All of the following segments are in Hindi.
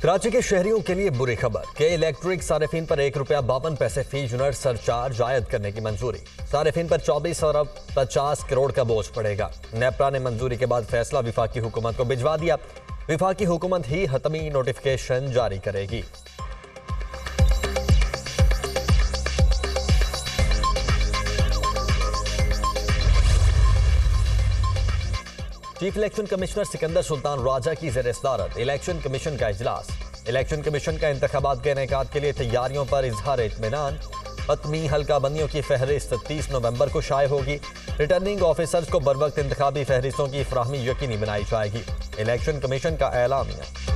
कराची के शहरियों के लिए बुरी खबर कि इलेक्ट्रिक सारिफीन पर ₹1.52 फी यूनिट सरचार्ज आयद करने की मंजूरी। सारिफीन पर 24 अरब 50 करोड़ का बोझ पड़ेगा। नेपरा ने मंजूरी के बाद फैसला विफाकी हुकूमत को भिजवा दिया। विफाकी हुकूमत ही हतमी नोटिफिकेशन जारी करेगी। Chief election commissioner Sikandar Sultan Raja की ज़ेर सदारत इलेक्शन कमीशन का इजलास। इलेक्शन कमीशन का इंतखाबात के इनेकाद के लिए तैयारियों पर इजहार इत्मीनान। हतमी हल्का बंदियों की फहरिस्त 30 नवंबर को शाये होगी। रिटर्निंग ऑफिसर्स को बरवक्त इंतखाबी फहरिस्तों की फराहमी यकीनी बनाई जाएगी। इलेक्शन कमीशन का ऐलानिया।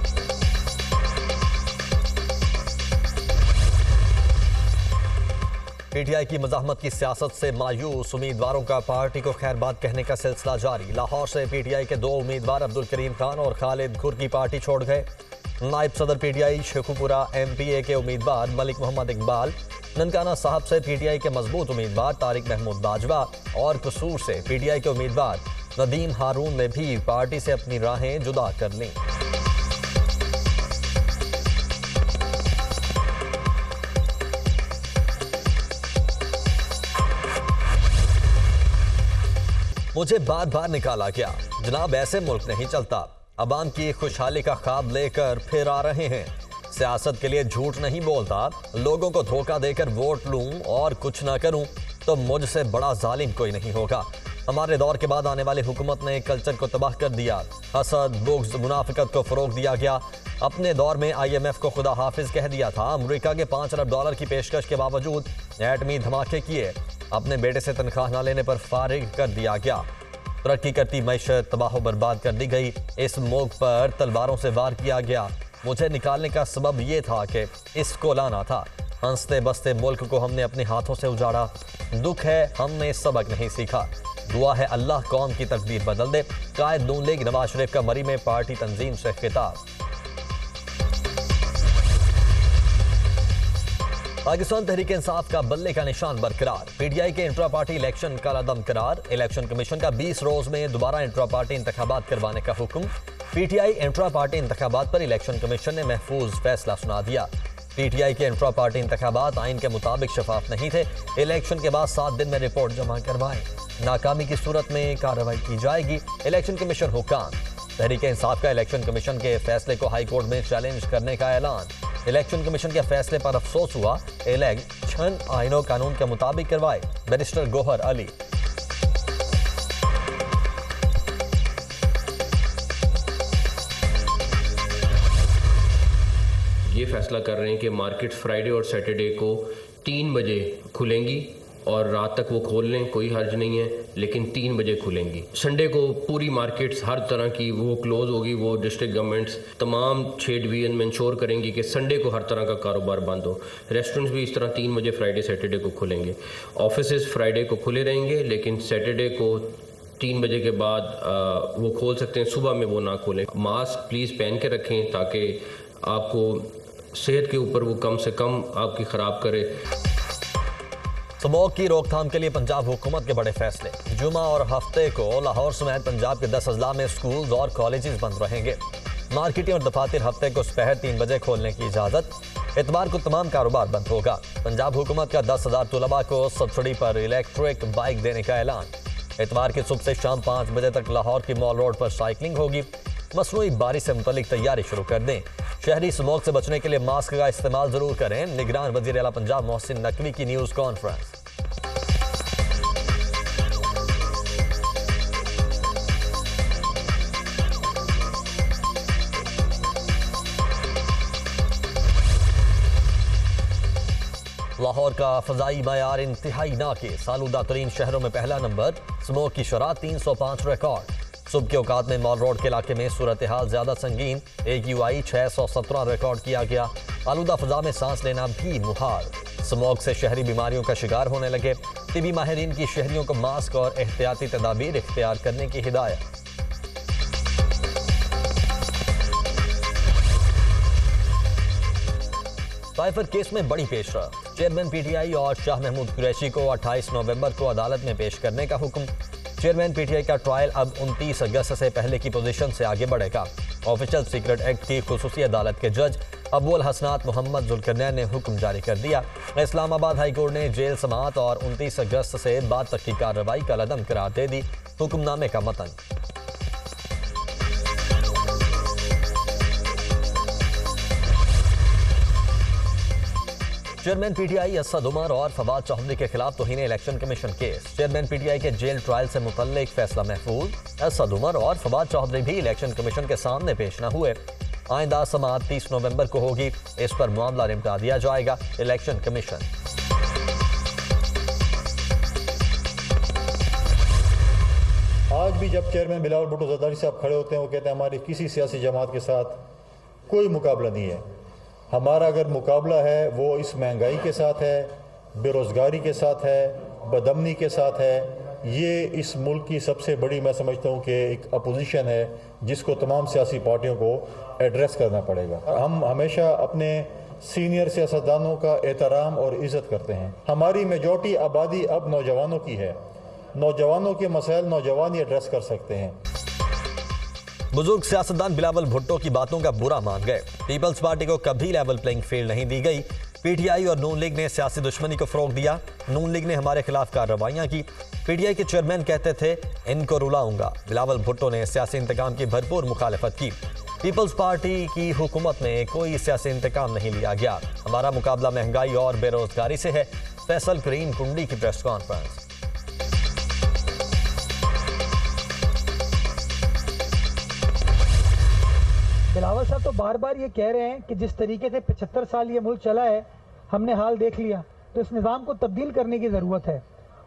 पीटीआई की मज़ाहमत की सियासत से मायूस उम्मीदवारों का पार्टी को खैरबाद कहने का सिलसिला जारी। लाहौर से पीटीआई के 2 उम्मीदवार अब्दुल करीम खान और खालिद घुर की पार्टी छोड़ गए। नायब सदर पीटीआई शेखुपुरा एमपीए के उम्मीदवार मलिक मोहम्मद इकबाल, ननकाना साहब से पीटीआई के मजबूत उम्मीदवार तारिक महमूद बाजवा और कसूर से पीटीआई के उम्मीदवार नदीम हारून ने भी पार्टी से अपनी राहें जुदा कर लीं। मुझे बार बार निकाला गया। जनाब, ऐसे मुल्क नहीं चलता। अवाम की खुशहाली का ख्वाब लेकर फिर आ रहे हैं। सियासत के लिए झूठ नहीं बोलता। लोगों को धोखा देकर वोट लूं और कुछ ना करूं तो मुझसे बड़ा जालिम कोई नहीं होगा। हमारे दौर के बाद आने वाली हुकूमत ने कल्चर को तबाह कर दिया। हसद, बुग़्ज़, मुनाफिकत को फरोग दिया गया। अपने दौर में IMF को खुदा हाफिज कह दिया था। अमेरिका के $5 अरब की पेशकश के बावजूद एटमी धमाके किए। अपने बेटे से तनख्वाह न लेने पर फारिग कर दिया गया। तरक्की करती मैशत तबाह बर्बाद कर दी गई। इस मुल्क पर तलवारों से वार किया गया। मुझे निकालने का सबब यह था कि इसको लाना था। हंसते बसते मुल्क को हमने अपने हाथों से उजाड़ा। दुख है हमने सबक नहीं सीखा। दुआ है अल्लाह कौम की तकदीर बदल दे। कायद नून लीग नवाज शरीफ का मरी में पार्टी तंजीम से खिताब। पाकिस्तान तहरीक इंसाफ का बल्ले का निशान बरकरार। पीटीआई के इंट्रा पार्टी इलेक्शन का अदम करार। इलेक्शन कमीशन का 20 रोज में दोबारा इंट्रा पार्टी इंतखाबात करवाने का हुक्म। पीटीआई इंट्रा पार्टी इंतखाबात पर इलेक्शन कमीशन ने महफूज फैसला सुना दिया। पीटीआई के इंट्रा पार्टी इंतखाबात आइन के मुताबिक शफाफ नहीं थे। इलेक्शन के बाद 7 दिन में रिपोर्ट जमा करवाएं। नाकामी की सूरत में कार्रवाई की जाएगी। इलेक्शन कमीशन हुक्म। तहरीक इंसाफ का इलेक्शन कमीशन के फैसले को हाई कोर्ट में चैलेंज करने का ऐलान। इलेक्शन कमीशन के फैसले पर अफसोस हुआ। इलेक्शन आइनो कानून के मुताबिक करवाए। बैरिस्टर गोहर अली। ये फैसला कर रहे हैं कि मार्केट फ्राइडे और सैटरडे को 3 बजे खुलेंगी और रात तक वो खोल लें, कोई हर्ज नहीं है, लेकिन 3 बजे खुलेंगी। संडे को पूरी मार्केट्स हर तरह की वो क्लोज होगी। वो डिस्ट्रिक्ट गवर्नमेंट्स तमाम 6 डिवीजन में इंश्योर करेंगी कि संडे को हर तरह का कारोबार बंद हो। रेस्टोरेंट्स भी इस तरह 3 बजे फ्राइडे सैटरडे को खुलेंगे। ऑफिसेज फ्राइडे को खुले रहेंगे, लेकिन सैटरडे को 3 बजे के बाद वो खोल सकते हैं, सुबह में वो ना खोलें। मास्क प्लीज़ पहन के रखें ताकि आपको सेहत के ऊपर वो कम से कम आपकी ख़राब करे। स्मोक की रोकथाम के लिए पंजाब हुकूमत के बड़े फैसले। जुमा और हफ्ते को लाहौर समेत पंजाब के 10 अजला में स्कूल्स और कॉलेजेस बंद रहेंगे। मार्केटें और दफातर हफ्ते को दोपहर 3 बजे खोलने की इजाज़त। इतवार को तमाम कारोबार बंद होगा। पंजाब हुकूमत का 10,000 तलबा को सब्सिडी पर इलेक्ट्रिक बाइक देने का ऐलान। इतवार की सुबह से शाम 5 बजे तक लाहौर की मॉल रोड पर साइकिलिंग होगी। मसनूई बारिश से मुतल्लिक तैयारी शुरू कर दें। शहरी स्मोक से बचने के लिए मास्क का इस्तेमाल जरूर करें। निगरान वज़ीर आला पंजाब मोहसिन नकवी की न्यूज़ कॉन्फ्रेंस। लाहौर का फ़ज़ाई मयार इंतहाई नाक़िस। आलूदा तरीन शहरों में पहला नंबर। स्मोक की शरह 305 रिकॉर्ड। सुबह के औकात में मॉल रोड के इलाके में सूरत हाल ज़्यादा संगीन। AQI 617 रिकॉर्ड किया गया। आलूदा फ़ज़ा में सांस लेना भी मुहाल। स्मोक से शहरी बीमारियों का शिकार होने लगे। तिबी माहिरीन की शहरियों को मास्क और एहतियाती तदाबीर इख्तियार करने की हिदायत। साइफर केस में बड़ी पेशरफ। चेयरमैन PTI और शाह महमूद कुरैशी को 28 नवंबर को अदालत में पेश करने का हुक्म। चेयरमैन पीटीआई का ट्रायल अब 29 अगस्त से पहले की पोजीशन से आगे बढ़ेगा। ऑफिशियल सीक्रेट एक्ट की खुसूसी अदालत के जज अबुल हसनात मोहम्मद जुल्करनैन ने हुक्म जारी कर दिया। इस्लामाबाद हाईकोर्ट ने जेल समाअत और 29 अगस्त से बाद तक की कार्रवाई का लदम करार दे दी। हुक्मनामे का मतन। चेयरमैन पीटीआई असद उमर और फवाद चौधरी के खिलाफ तौहीन election commission case. Chairman PTI के जेल ट्रायल से मुतल्लिक फैसला महफूज। असद उमर और फवाद चौधरी भी इलेक्शन कमीशन के सामने पेश न हुए। आइंदा समाअत 30 नवंबर को होगी। इस पर मामला निपटा दिया जाएगा इलेक्शन कमीशन। आज भी जब चेयरमैन बिलावल भुट्टो जरदारी साहब खड़े होते हैं, वो कहते हैं हमारी किसी सियासी जमात के साथ कोई मुकाबला नहीं है। हमारा अगर मुकाबला है वो इस महंगाई के साथ है, बेरोज़गारी के साथ है, बदअमनी के साथ है। ये इस मुल्क की सबसे बड़ी, मैं समझता हूँ कि एक अपोजिशन है जिसको तमाम सियासी पार्टियों को एड्रेस करना पड़ेगा। हम हमेशा अपने सीनियर सियासतदानों का एहतराम और इज़्ज़त करते हैं। हमारी मेजॉरिटी आबादी अब नौजवानों की है। नौजवानों के मसाइल नौजवान ही एड्रेस कर सकते हैं। बुजुर्ग सियासतदान बिलावल भुट्टो की बातों का बुरा मान गए। पीपल्स पार्टी को कभी लेवल प्लेइंग फील्ड नहीं दी गई। पीटीआई और नून लीग ने सियासी दुश्मनी को फरोग दिया। नून लीग ने हमारे खिलाफ कार्रवाइयां की। पीटीआई के चेयरमैन कहते थे इनको रुलाऊंगा। बिलावल भुट्टो ने सियासी इंतकाम की भरपूर मुखालफत की। पीपल्स पार्टी की हुकूमत में कोई सियासी इंतकाम नहीं लिया गया। हमारा मुकाबला महंगाई और बेरोजगारी से है। फैसल करीम कुंडी की प्रेस कॉन्फ्रेंस। बिलावल साहब तो बार बार ये कह रहे हैं कि जिस तरीके से 75 साल ये मुल्क चला है, हमने हाल देख लिया, तो इस निज़ाम को तब्दील करने की ज़रूरत है।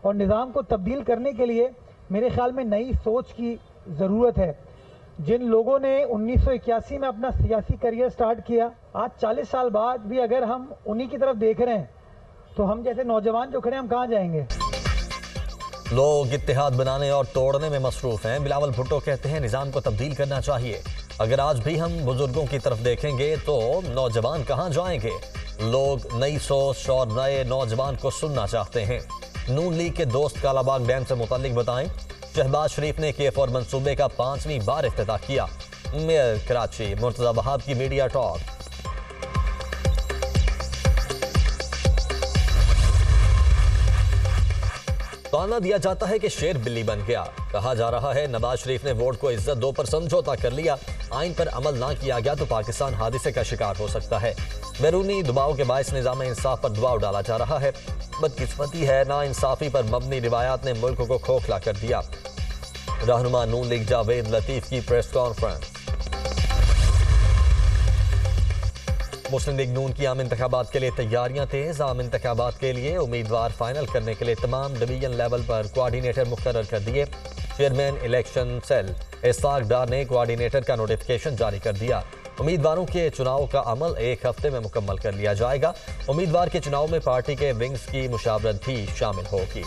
और निज़ाम को तब्दील करने के लिए मेरे ख्याल में नई सोच की ज़रूरत है। जिन लोगों ने 1981 में अपना सियासी करियर स्टार्ट किया, आज 40 साल बाद भी अगर हम उन्हीं की तरफ देख रहे हैं, तो हम जैसे नौजवान जो खड़े हैं, हम कहाँ जाएंगे? लोग इत्तेहाद बनाने और तोड़ने में मसरूफ हैं। बिलावल भुट्टो कहते हैं निज़ाम को तब्दील करना चाहिए। अगर आज भी हम बुजुर्गों की तरफ देखेंगे तो नौजवान कहां जाएंगे? लोग नई सोच और नए नौजवान को सुनना चाहते हैं। नून लीग के दोस्त कालाबाग डैम से मुताल्लिक बताएं। शहबाज शरीफ ने KF मंसूबे का 5वीं बार इफ्तिताह किया। मेयर कराची मुर्तज़ा वहाब की मीडिया टॉक। ताना दिया जाता है कि शेर बिल्ली बन गया। कहा जा रहा है नवाज शरीफ ने वोट को इज्जत दो पर समझौता कर लिया। आइन पर अमल ना किया गया तो पाकिस्तान हादसे का शिकार हो सकता है। बैरूनी दबाव के बायस निज़ाम इंसाफ पर दबाव डाला जा रहा है। बदकिस्मती है ना इंसाफी पर मबनी रिवायात ने मुल्क को खोखला कर दिया। रहनुमा नून लीग जावेद लतीफ की प्रेस कॉन्फ्रेंस। मुस्लिम लीग नून की आम इंतखाबात के लिए तैयारियां तेज। आम इंतखाबात के लिए उम्मीदवार फाइनल करने के लिए तमाम डिवीजन लेवल पर कोऑर्डिनेटर मुकर्रर कर दिए। चेयरमैन इलेक्शन सेल इस्ताक डार ने कोऑर्डिनेटर का नोटिफिकेशन जारी कर दिया। उम्मीदवारों के चुनाव का अमल 1 हफ्ते में मुकम्मल कर लिया जाएगा। उम्मीदवार के चुनाव में पार्टी के विंग्स की मुशावरत भी शामिल होगी।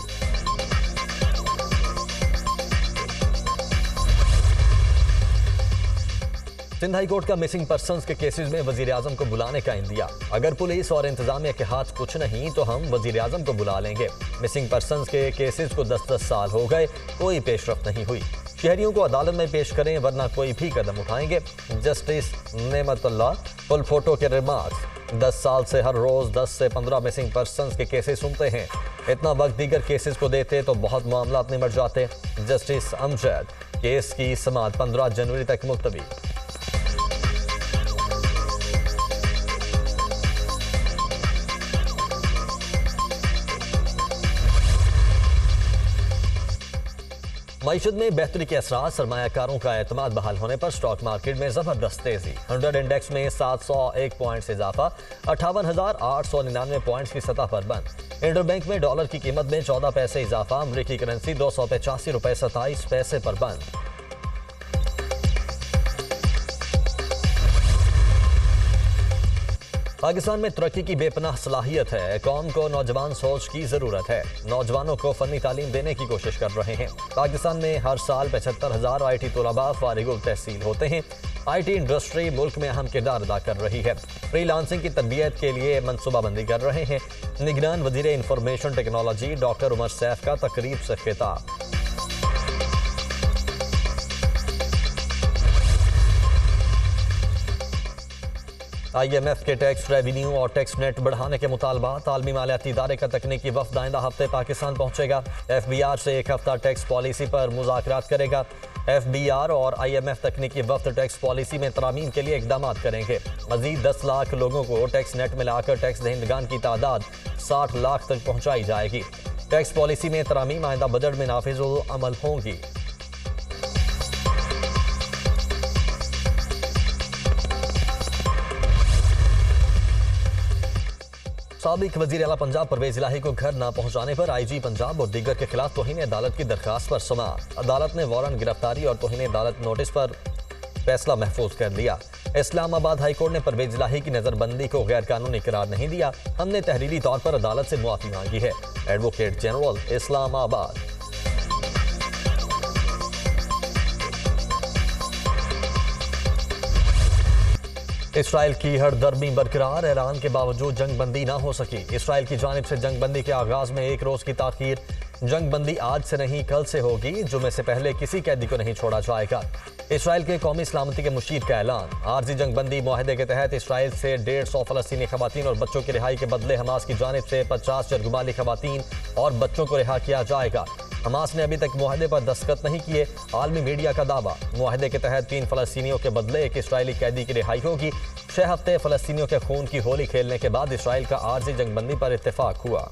सिंध हाई कोर्ट का मिसिंग पर्संस के केसेस में वजीर आजम को बुलाने का इंदिया। अगर पुलिस और इंतजामिया के हाथ कुछ नहीं तो हम वजीर आजम को बुला लेंगे। मिसिंग पर्संस के केसेस को 10-10 साल हो गए, कोई पेशरफ नहीं हुई। शहरियों को अदालत में पेश करें वरना कोई भी कदम उठाएंगे। जस्टिस नेमतुल्लाह फुल फोटो के रिमार्क्स। 10 साल से हर रोज 10 से 15 मिसिंग पर्संस के केसेस सुनते हैं। इतना वक्त दीगर केसेस को देते तो बहुत मामला निमट जाते। जस्टिस अमजद, केस की समाअत 15 जनवरी तक मुलतवी। मईशत में बेहतरी के असरात। सरमायाकारों का एतमाद बहाल होने पर स्टॉक मार्केट में जबरदस्त तेजी। 100 इंडेक्स में 701 पॉइंट्स इजाफा। 58,899 पॉइंट्स की सतह पर बंद। इंटरबैंक में डॉलर की कीमत में 14 पैसे इजाफा। अमरीकी करेंसी 285 रुपए 27 पैसे पर बंद। पाकिस्तान में तरक्की की बेपनाह सलाहियत है। कौम को नौजवान सोच की जरूरत है। नौजवानों को फनी तालीम देने की कोशिश कर रहे हैं। पाकिस्तान में हर साल 75,000 IT तलबा फारिगुल तहसील होते हैं। IT इंडस्ट्री मुल्क में अहम किरदार अदा कर रही है। फ्रीलांसिंग की तरबियत के लिए मनसूबाबंदी कर रहे हैं। निगरान वजीर information technology doctor Umar Saif का तकरीब से खिताब। IMF के टैक्स रेवेन्यू और टैक्स नेट बढ़ाने के मुतालबात। आलमी मालियाती इदारे का तकनीकी वफ्द आइंदा हफ्ते पाकिस्तान पहुंचेगा। FBR से एक हफ्ता टैक्स पॉलिसी पर मुज़ाकरात करेगा। FBR और IMF तकनीकी वफ्द टैक्स पॉलिसी में तरामीम के लिए इकदाम करेंगे। मजीद 10 लाख लोगों को टैक्स नेट मिलाकर टैक्स दहिंदगान की तादाद 60 लाख तक पहुंचाई जाएगी। टैक्स पॉलिसी में तरामीम आइंदा बजट में नाफिजुल अमल होंगी। साबिक वजीर आला पंजाब परवेज इलाही को घर न पहुंचाने पर IG पंजाब और दीगर के खिलाफ तौहीन अदालत की दरखास्त पर समाअत। अदालत ने वारंट गिरफ्तारी और तौहीन अदालत नोटिस पर फैसला महफूज कर लिया। इस्लामाबाद हाई कोर्ट ने परवेज इलाही की नजरबंदी को गैर कानूनी करार नहीं दिया। हमने तहरीरी तौर पर अदालत से मुआफी मांगी है। Advocate general Islamabad. इसराइल की हरदर्मी बरकरार। ऐलान के बावजूद जंगबंदी ना हो सकी। इसराइल की जानिब से जंगबंदी के आगाज में एक रोज की ताखीर। जंगबंदी आज से नहीं कल से होगी। जुमे से पहले किसी कैदी को नहीं छोड़ा जाएगा। इसराइल के कौमी सलामती के मुशीर का ऐलान। आर्जी जंगबंदी मुआहदे के तहत इसराइल से 150 फलस्तीनी खवातीन और बच्चों की रिहाई के बदले हमास की जानिब से 50 जरगुमाली खवातीन और बच्चों को रिहा किया जाएगा। हमास ने अभी तक मुआहदे पर दस्तखत नहीं किए। आलमी मीडिया का दावा। मुआहदे के तहत 3 फलस्तीनियों के बदले एक इसराइली कैदी की रिहाई होगी। 6 हफ्ते फलस्तीनियों के खून की होली खेलने के बाद इसराइल का आर्जी जंगबंदी पर इत्तेफाक हुआ।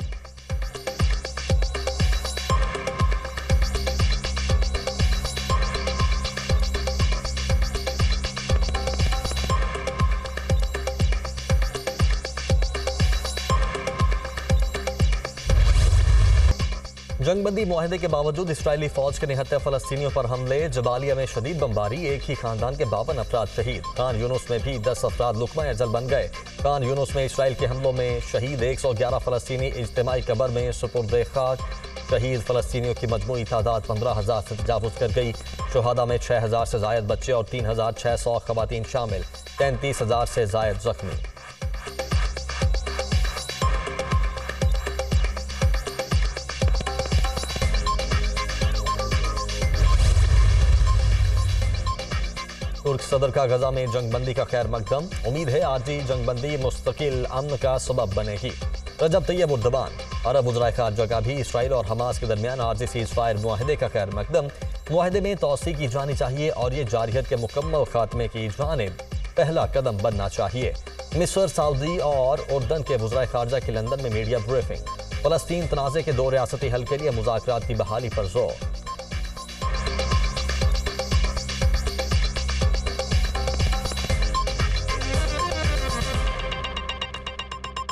जंगबंदी मुआहदे के बावजूद इसराइली फौज के निहत्ते फलस्तीनियों पर हमले। जबालिया में शदीद बमबारी। एक ही खानदान के 52 अफराद शहीद। खान यूनुस में भी 10 अफराद लुकमा अजल बन गए। खान यूनुस में इसराइल के हमलों में शहीद 111 फलस्तीनी इज्तिमाई कब्र में सुपुर्द खाक। शहीद फलस्तीनियों की मजमूई तादाद 15,000 से तजावुज कर गई। शुहादा में 6,000 से जायद बच्चे और 3,600 खवातीन शामिल। 33,000 से जायद जख्मी। तुर्क सदर का गजा में जंगबंदी का खैर मकदम। उम्मीद है आर्जी जंगबंदी मुस्तकिल अमन का सबब बनेगी। रजब तैयब उर्दबान। अरब वज़राए ख़ारजा का भी इसराइल और हमास के दरमियान आर्जी सीज़ फायर मुआहदे का खैर मकदम। मुआहदे में तौसी की जानी चाहिए और ये जारियत के मुकम्मल खात्मे की जानिब पहला कदम बनना चाहिए। मिस्र, सऊदी और उर्दन के वज़राए ख़ारजा की लंदन में मीडिया ब्रीफिंग। फ़लस्तीन तनाज़े के 2 रियासती हल के लिए मुज़ाकरात की बहाली पर जोर।